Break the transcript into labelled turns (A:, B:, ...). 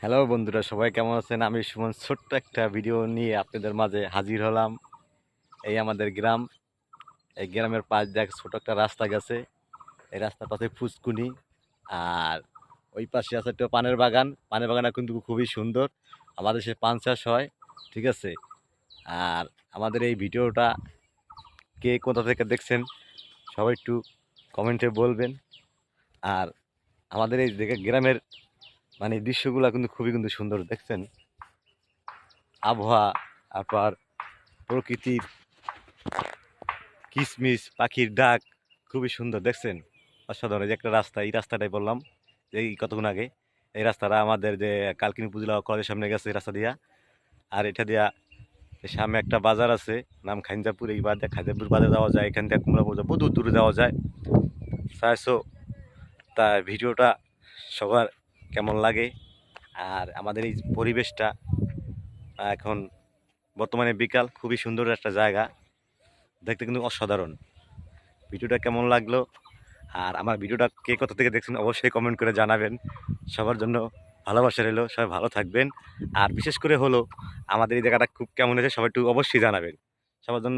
A: Hello বন্ধুরা, সবাই কেমন আছেন? আমি সুমন ছোট্ট একটা ভিডিও নিয়ে আপনাদের মাঝে হাজির হলাম। এই আমাদের গ্রাম। এই গ্রামের পাশ দিয়ে ছোট একটা রাস্তা গেছে। এই রাস্তার পাশে ফুসকুনি, আর ওই পাশে আছে একটা পানের বাগান। পানের বাগানটা কিন্তু খুবই সুন্দর। আমাদের সে পান চাষ হয়, ঠিক আছে। আর আমাদের এই ভিডিওটা কে কোথা থেকে দেখছেন সবাই একটু কমেন্টে বলবেন। আর আমাদের এই গ্রামের মানে দৃশ্যগুলো কিন্তু খুবই কিন্তু সুন্দর, দেখছেন? আবহাওয়া, তারপর প্রকৃতির কিসমিস পাখির ডাক, খুবই সুন্দর, দেখছেন? অসাধারণ। এই যে একটা রাস্তা, এই রাস্তাটাই বললাম যে এই কতক্ষণ আগে, এই রাস্তাটা আমাদের যে কালকিনি উপজেলা কলেজের সামনে গেছে এই রাস্তা দিয়া। আর এটা দিয়া এই সামনে একটা বাজার আছে, নাম খাইনজাপুর। এই বাজার খাইনজাপুর বাজার যাওয়া যায়, এখান থেকে কুমড়া পর্যন্ত বহু দূরে যাওয়া যায়। চাইছো তা ভিডিওটা সবার কেমন লাগে। আর আমাদের এই পরিবেশটা এখন বর্তমানে বিকাল, খুবই সুন্দর একটা জায়গা, দেখতে কিন্তু অসাধারণ। ভিডিওটা কেমন লাগলো, আর আমার ভিডিওটা কে কোথা থেকে দেখছেন অবশ্যই কমেন্ট করে জানাবেন। সবার জন্য ভালোবাসা রইলো, সবাই ভালো থাকবেন। আর বিশেষ করে হলো আমাদের এই জায়গাটা খুব কেমন হয়েছে সবাই একটু অবশ্যই জানাবেন। সবার জন্য